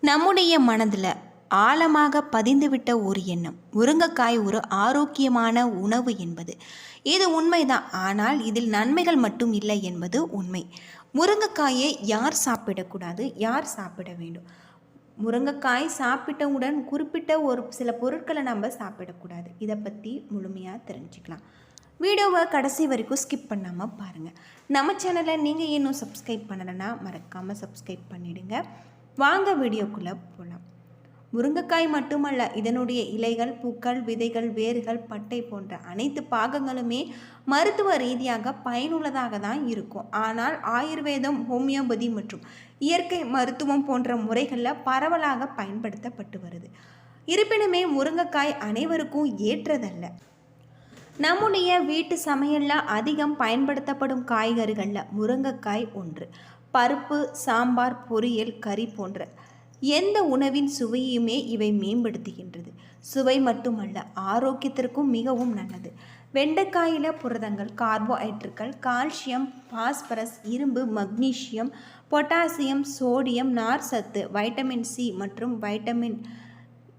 நம்முடைய மனதில் ஆழமாக பதிந்துவிட்ட ஒரு எண்ணம், முருங்கைக்காய் ஒரு ஆரோக்கியமான உணவு என்பது. இது உண்மைதான். ஆனால் இதில் நன்மைகள் மட்டும் இல்லை என்பது உண்மை. முருங்கைக்காயை யார் சாப்பிடக்கூடாது, யார் சாப்பிட வேண்டும்? முருங்கைக்காய் சாப்பிட்டவுடன் குறிப்பிட்ட ஒரு சில பொருட்களை நம்ம சாப்பிடக்கூடாது. இதை பற்றி முழுமையாக தெரிஞ்சுக்கலாம். வீடியோவை கடைசி வரைக்கும் ஸ்கிப் பண்ணாமல் பாருங்கள். நம்ம சேனலை நீங்கள் இன்னும் சப்ஸ்கிரைப் பண்ணலைன்னா மறக்காமல் சப்ஸ்கிரைப் பண்ணிவிடுங்க. வாங்க வீடியோக்குள்ளே போகலாம். முருங்கைக்காய் மட்டுமல்ல, இதனுடைய இலைகள், பூக்கள், விதைகள், வேர்கள், பட்டை போன்ற அனைத்து பாகங்களுமே மருத்துவ ரீதியாக பயனுள்ளதாக தான் இருக்கும். ஆனால் ஆயுர்வேதம், ஹோமியோபதி மற்றும் இயற்கை மருத்துவம் போன்ற முறைகளில் பரவலாக பயன்படுத்தப்பட்டு வருது. இருப்பினுமே முருங்கைக்காய் அனைவருக்கும் ஏற்றதல்ல. நம்முடைய வீட்டு சமையலில் அதிகம் பயன்படுத்தப்படும் காய்கறிகளில் முருங்கைக்காய் ஒன்று. பருப்பு, சாம்பார், பொரியல், கறி போன்ற எந்த உணவின் சுவையுமே இவை மேம்படுத்துகின்றது. சுவை மட்டுமல்ல, ஆரோக்கியத்திற்கும் மிகவும் நல்லது. வெண்டைக்காயில் புரதங்கள், கார்போஹைட்ரேட்டுகள், கால்சியம், பாஸ்பரஸ், இரும்பு, மக்னீசியம், பொட்டாசியம், சோடியம், நார் சத்து, வைட்டமின் சி மற்றும் வைட்டமின்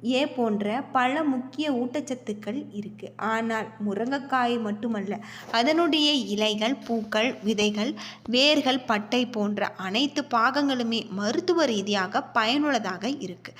ஏ போன்ற பல முக்கிய ஊட்டச்சத்துக்கள் இருக்குது. ஆனால் முருங்கைக்காய் மட்டுமல்ல, அதனுடைய இலைகள், பூக்கள், விதைகள், வேர்கள், பட்டை போன்ற அனைத்து பாகங்களுமே மருத்துவ ரீதியாக பயனுள்ளதாக இருக்குது.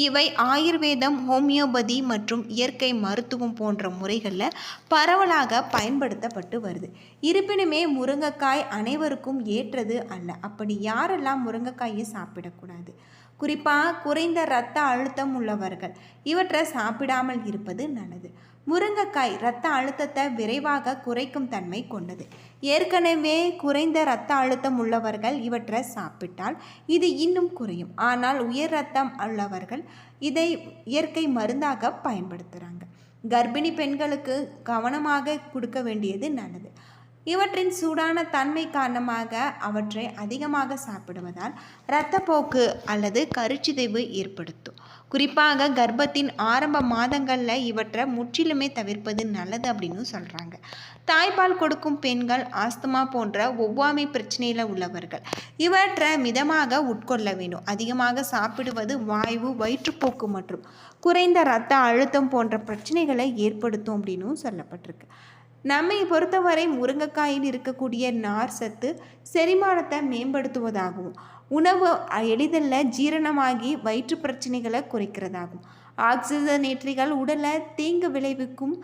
இவை ஆயுர்வேதம், ஹோமியோபதி மற்றும் இயற்கை மருத்துவம் போன்ற முறைகளில் பரவலாக பயன்படுத்தப்பட்டு வருது. இருப்பினுமே முருங்கைக்காய் அனைவருக்கும் ஏற்றது அல்ல. அப்படி யாரெல்லாம் முருங்கைக்காயை சாப்பிடக்கூடாது? குறிப்பாக குறைந்த இரத்த அழுத்தம் உள்ளவர்கள் இவற்றை சாப்பிடாமல் இருப்பது நல்லது. முருங்கைக்காய் இரத்த அழுத்தத்தை விரைவாக குறைக்கும் தன்மை கொண்டது. ஏற்கனவே குறைந்த இரத்த அழுத்தம் உள்ளவர்கள் இவற்றை சாப்பிட்டால் இது இன்னும் குறையும். ஆனால் உயர் இரத்தம் உள்ளவர்கள் இதை இயற்கை மருந்தாக பயன்படுத்துகிறாங்க. கர்ப்பிணி பெண்களுக்கு கவனமாக கொடுக்க வேண்டியது நல்லது. இவற்றின் சூடான தன்மை காரணமாக அவற்றை அதிகமாக சாப்பிடுவதால் இரத்தப்போக்கு அல்லது கருச்சிதைவு ஏற்படுத்தும். குறிப்பாக கர்ப்பத்தின் ஆரம்ப மாதங்களில் இவற்றை முற்றிலுமே தவிர்ப்பது நல்லது அப்படின்னு சொல்கிறாங்க. தாய்ப்பால் கொடுக்கும் பெண்கள், ஆஸ்துமா போன்ற ஒவ்வாமை பிரச்சனையில் உள்ளவர்கள் இவற்றை மிதமாக உட்கொள்ள வேண்டும். அதிகமாக சாப்பிடுவது வாய்வு, வயிற்றுப்போக்கு மற்றும் குறைந்த இரத்த அழுத்தம் போன்ற பிரச்சனைகளை ஏற்படுத்தும் அப்படின்னு சொல்லப்பட்டிருக்கு. நம்மை பொறுத்தவரை முருங்கைக்காயில் இருக்கக்கூடிய நார் சத்து செரிமானத்தை மேம்படுத்துவதாகவும், உணவு எளிதில் ஜீரணமாகி வயிற்று பிரச்சனைகளை குறைக்கிறதாகும். ஆக்சிஜனேற்றிகள் உடலை தீங்கு விளைவிக்கும்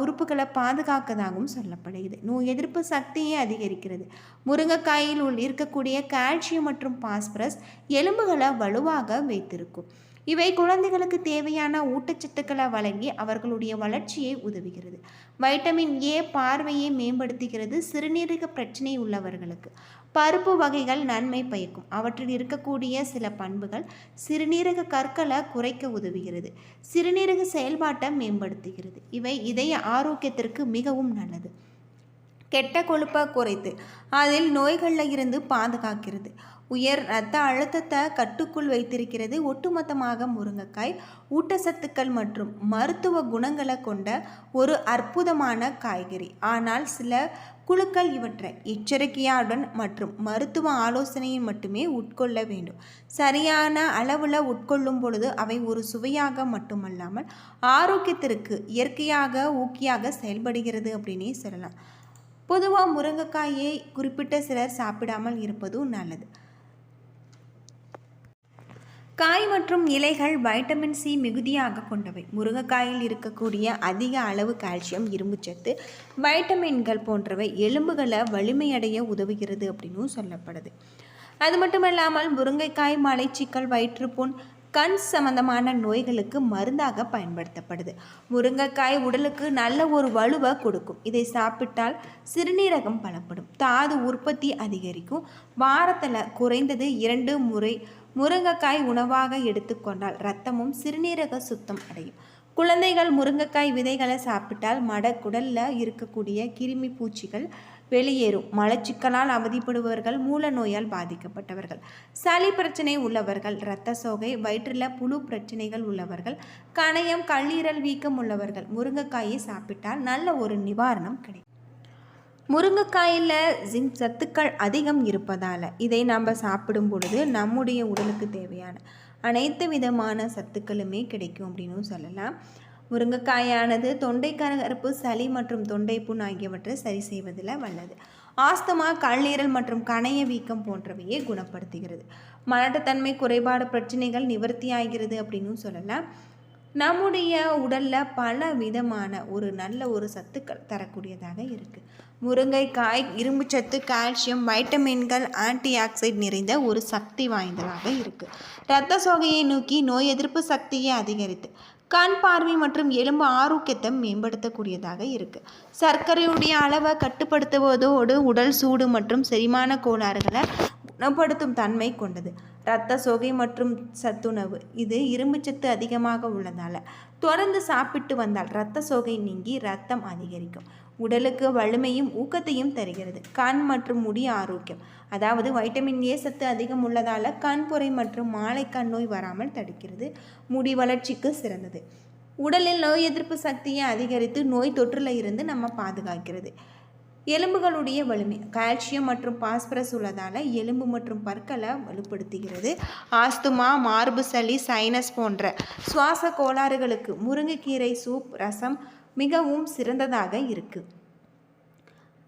உறுப்புகளை பாதுகாக்கதாகவும் சொல்லப்படுகிறது. நோய் எதிர்ப்பு சக்தியை அதிகரிக்கிறது. முருங்கைக்காயில் இருக்கக்கூடிய கால்சியம் மற்றும் பாஸ்பரஸ் எலும்புகளை வலுவாக வைத்திருக்கும். இவை குழந்தைகளுக்கு தேவையான ஊட்டச்சத்துக்களை வழங்கி அவர்களுடைய வளர்ச்சியை உதவுகிறது. வைட்டமின் ஏ பார்வையை மேம்படுத்துகிறது. சிறுநீரக பிரச்சனை உள்ளவர்களுக்கு பருப்பு வகைகள் நன்மை பயக்கும். அவற்றில் இருக்கக்கூடிய சில பண்புகள் சிறுநீரக கற்களை குறைக்க உதவுகிறது. சிறுநீரக செயல்பாட்டை மேம்படுத்துகிறது. இவை இதய ஆரோக்கியத்திற்கு மிகவும் நல்லது. கெட்ட கொழுப்பை குறைத்து அதில் நோய்களில் இருந்து பாதுகாக்கிறது. உயர் இரத்த அழுத்தத்தை கட்டுக்குள் வைத்திருக்கிறது. ஒட்டுமொத்தமாக முருங்கைக்காய் ஊட்டச்சத்துக்கள் மற்றும் மருத்துவ குணங்களை கொண்ட ஒரு அற்புதமான காய்கறி. ஆனால் சில குழுக்கள் இவற்றை எச்சரிக்கையுடன் மற்றும் மருத்துவ ஆலோசனையை மட்டுமே உட்கொள்ள வேண்டும். சரியான அளவில் உட்கொள்ளும் பொழுது அவை ஒரு சுவையாக மட்டுமல்லாமல் ஆரோக்கியத்திற்கு இயற்கையாக ஊக்கியாக செயல்படுகிறது அப்படின்னே சொல்லலாம். பொதுவாக முருங்கைக்காயை குறிப்பிட்ட சிலர் சாப்பிடாமல் இருப்பதும் நல்லது. காய் மற்றும் இலைகள் வைட்டமின் சி மிகுதியாக கொண்டவை. முருங்கைக்காயில் இருக்கக்கூடிய அதிக அளவு கால்சியம், இரும்புச்சத்து, வைட்டமின்கள் போன்றவை எலும்புகளை வலிமையடைய உதவுகிறது அப்படின்னு சொல்லப்படுது. அது மட்டுமல்லாமல் முருங்கைக்காய் மலைச்சிக்கல், வயிற்றுப்புண், கண் சம்பந்தமான நோய்களுக்கு மருந்தாக பயன்படுத்தப்படுது. முருங்கைக்காய் உடலுக்கு நல்ல ஒரு வலுவை கொடுக்கும். இதை சாப்பிட்டால் சிறுநீரகம் பலப்படும், தாது உற்பத்தி அதிகரிக்கும். வாரத்தில் குறைந்தது 2 முறை முருங்கைக்காய் உணவாக எடுத்துக்கொண்டால் இரத்தமும் சிறுநீரக சுத்தம் அடையும். குழந்தைகள் முருங்கைக்காய் விதைகளை சாப்பிட்டால் குடலில் இருக்கக்கூடிய கிருமி பூச்சிகள் வெளியேறும். மலச்சிக்கலால் அவதிப்படுபவர்கள், மூல நோயால் பாதிக்கப்பட்டவர்கள், சளி பிரச்சனை உள்ளவர்கள், இரத்த சோகை, வயிற்றில் புழு பிரச்சனைகள் உள்ளவர்கள், கணையம், கல்லீரல் வீக்கம் உள்ளவர்கள் முருங்கைக்காயை சாப்பிட்டால் நல்ல ஒரு நிவாரணம் கிடைக்கும். முருங்கைக்காயில் ஜிங்க் சத்துக்கள் அதிகம் இருப்பதால் இதை நம்ம சாப்பிடும் பொழுது நம்முடைய உடலுக்கு தேவையான அனைத்து விதமான சத்துக்களுமே கிடைக்கும் அப்படின்னு சொல்லலாம். முருங்கைக்காயானது தொண்டை கரகரப்பு, சளி மற்றும் தொண்டை புண் ஆகியவற்றை சரி செய்வதில் வல்லது. ஆஸ்துமா, கல்லீரல் மற்றும் கணைய வீக்கம் போன்றவையே குணப்படுத்துகிறது. மலட்டுத்தன்மை குறைபாடு பிரச்சனைகள் நிவர்த்தி ஆகிறது அப்படின்னு சொல்லலாம். நம்முடைய உடலில் பல விதமான நல்ல சத்துக்கள் தரக்கூடியதாக இருக்குது. முருங்கைக்காய் இரும்புச்சத்து, கால்சியம், வைட்டமின்கள், ஆன்டி ஆக்சைடு நிறைந்த ஒரு சக்தி வாய்ந்ததாக இருக்குது. இரத்த சோகையை நோக்கி நோய் எதிர்ப்பு சக்தியை அதிகரித்து கண் பார்வை மற்றும் எலும்பு ஆரோக்கியத்தை மேம்படுத்தக்கூடியதாக இருக்குது. சர்க்கரையுடைய அளவை கட்டுப்படுத்துவதோடு உடல் சூடு மற்றும் செரிமான கோளாறுகளை குணப்படுத்தும் தன்மை கொண்டது. இரத்த சோகை மற்றும் சத்துணவு, இது இரும்புச்சத்து அதிகமாக உள்ளதால் தொடர்ந்து சாப்பிட்டு வந்தால் இரத்த சோகை நீங்கி இரத்தம் அதிகரிக்கும். உடலுக்கு வலிமையும் ஊக்கத்தையும் தருகிறது. கண் மற்றும் முடி ஆரோக்கியம், அதாவது வைட்டமின் ஏ சத்து அதிகம் உள்ளதால் கண்புரை மற்றும் மாலை கண் நோய் வராமல் தடுக்கிறது. முடி வளர்ச்சிக்கு சிறந்தது. உடலில் நோய் எதிர்ப்பு சக்தியை அதிகரித்து நோய் தொற்றில் இருந்து நம்ம பாதுகாக்கிறது. எலும்புகளுடைய வலிமை, கால்சியம் மற்றும் பாஸ்பரஸ் உள்ளதால் எலும்பு மற்றும் பற்களை வலுப்படுத்துகிறது. ஆஸ்துமா, மார்பு சளி, சைனஸ் போன்ற சுவாச கோளாறுகளுக்கு முருங்கைக்கீரை சூப், ரசம் மிகவும் சிறந்ததாக இருக்குது.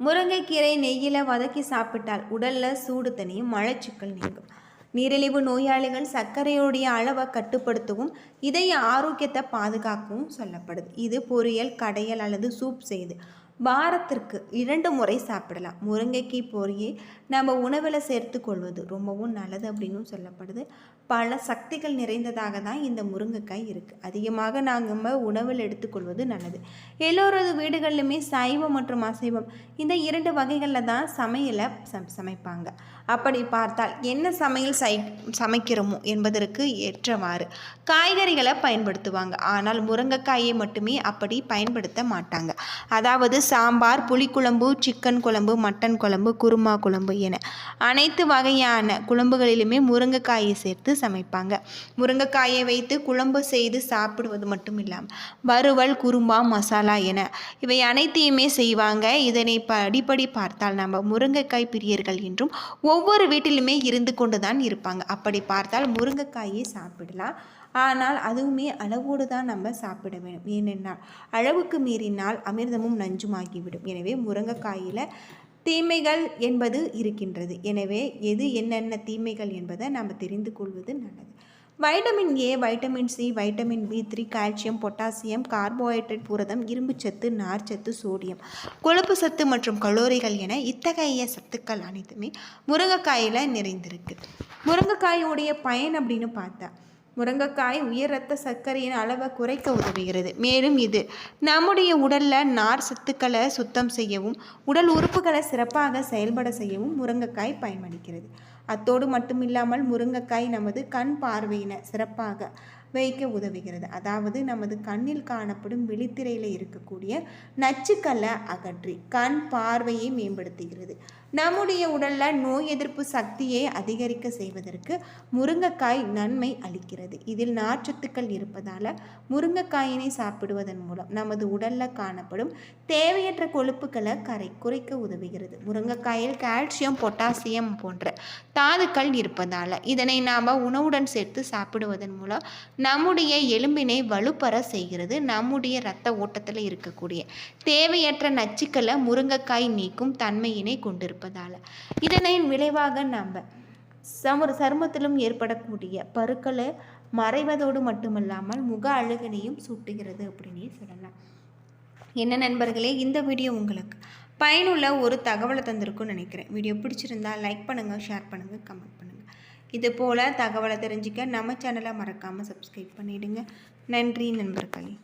முருங்கைக்கீரை நெய்யில் வதக்கி சாப்பிட்டால் உடலில் சூடு தனியும், மலச்சிக்கல் நீங்கும். நீரிழிவு நோயாளிகள் சர்க்கரையுடைய அளவை கட்டுப்படுத்தவும் இதய ஆரோக்கியத்தை பாதுகாக்கவும் சொல்லப்படுது. இது பொரியல், கடையல் அல்லது சூப் செய்து வாரத்திற்கு 2 முறை சாப்பிடலாம். முருங்கைக்கீரை பொரியை நம்ம உணவில் சேர்த்து கொள்வது ரொம்பவும் நல்லது அப்படின்னு சொல்லப்படுது. பல சக்திகள் நிறைந்ததாக தான் இந்த முருங்கைக்காய் இருக்குது. அதிகமாக நாங்கள் உணவில் எடுத்துக்கொள்வது நல்லது. எல்லோரது வீடுகளிலுமே சைவம் மற்றும் அசைவம் இந்த 2 வகைகளில் தான் சமையலை சமைப்பாங்க. அப்படி பார்த்தால் என்ன சமையல் சமைக்கிறோமோ என்பதற்கு ஏற்றவாறு காய்கறிகளை பயன்படுத்துவாங்க. ஆனால் முருங்கைக்காயை மட்டுமே அப்படி பயன்படுத்த மாட்டாங்க. அதாவது சாம்பார், புளிக்குழம்பு, சிக்கன் குழம்பு, மட்டன் குழம்பு, குருமா குழம்பு என அனைத்து வகையான குழம்புகளிலுமே முருங்கைக்காயை சேர்த்து சமைப்பாங்க. முருங்கைக்காயை வைத்து குழம்பு செய்து சாப்பிடுவது மட்டும் இல்லாமல் வறுவல், குருமா, மசாலா என இவை அனைத்தையுமே செய்வாங்க. இதனை அடிப்படை பார்த்தால் நம்ம முருங்கைக்காய் பிரியர்கள் என்றும் ஒவ்வொரு வீட்டிலுமே இருந்து கொண்டு தான் இருப்பாங்க. அப்படி பார்த்தால் முருங்கைக்காயை சாப்பிடலாம். ஆனால் அதுவுமே அளவோடு தான் நம்ம சாப்பிட வேண்டும். ஏனென்றால் அளவுக்கு மீறினால் அமிர்தமும் நஞ்சுமாகிவிடும். எனவே முருங்கைக்காயில் தீமைகள் என்பது இருக்கின்றது. எனவே என்னென்ன தீமைகள் என்பதை நம்ம தெரிந்து கொள்வது நல்லது. Vitamin A, vitamin C, vitamin B3, calcium, potassium, carbohydrate, புரதம், இரும்புச்சத்து, நார்ச்சத்து, சோடியம், கொழுப்பு சத்து மற்றும் கலோரிகள் என இத்தகைய சத்துக்கள் அனைத்துமே முருங்கைக்காயில் நிறைந்திருக்கு. முருங்கைக்காயோடைய பயன் அப்படின்னு பார்த்தா, முருங்கைக்காய் உயர் இரத்த சர்க்கரையின் அளவை குறைக்க உதவுகிறது. மேலும் இது நம்முடைய உடலில் நார் சத்துக்களை சுத்தம் செய்யவும் உடல் உறுப்புகளை சிறப்பாக செயல்பட செய்யவும் முருங்கைக்காய் பயன்படுகிறது. அத்தோடு மட்டுமில்லாமல் முருங்கைக்காய் நமது கண் பார்வையினை சிறப்பாக வைக்க உதவுகிறது. அதாவது நமது கண்ணில் காணப்படும் விழித்திரையில் இருக்கக்கூடிய நச்சுக்களை அகற்றி கண் பார்வையை மேம்படுத்துகிறது. நம்முடைய உடலில் நோய் எதிர்ப்பு சக்தியை அதிகரிக்க செய்வதற்கு முருங்கைக்காய் நன்மை அளிக்கிறது. இதில் நார்ச்சத்துக்கள் இருப்பதால் முருங்கைக்காயினை சாப்பிடுவதன் மூலம் நமது உடலில் காணப்படும் தேவையற்ற கொழுப்புகளை குறைக்க உதவுகிறது. முருங்கைக்காயில் கால்சியம், பொட்டாசியம் போன்ற தாதுக்கள் இருப்பதால் இதனை நாம் உணவுடன் சேர்த்து சாப்பிடுவதன் மூலம் நம்முடைய எலும்பினை வலுப்பெற செய்கிறது. நம்முடைய இரத்த ஓட்டத்தில் இருக்கக்கூடிய தேவையற்ற நச்சுக்களை முருங்கைக்காய் நீக்கும் தன்மையினை கொண்டிருப்பதால் இதனின் விளைவாக நம்ம சருமத்திலும் ஏற்படக்கூடிய பருக்களை மறைவதோடு மட்டுமல்லாமல் முக அழகினையும் சூட்டுகிறது அப்படின்னே சொல்லலாம். என்ன நண்பர்களே, இந்த வீடியோ உங்களுக்கு பயனுள்ள ஒரு தகவலை தந்திருக்குன்னு நினைக்கிறேன். வீடியோ பிடிச்சிருந்தா லைக் பண்ணுங்கள், ஷேர் பண்ணுங்கள், கமெண்ட் பண்ணுங்கள். இது போல் தகவலை தெரிஞ்சுக்க நம்ம சேனலை மறக்காமல் சப்ஸ்கிரைப் பண்ணிவிடுங்க. நன்றி நண்பர்களே.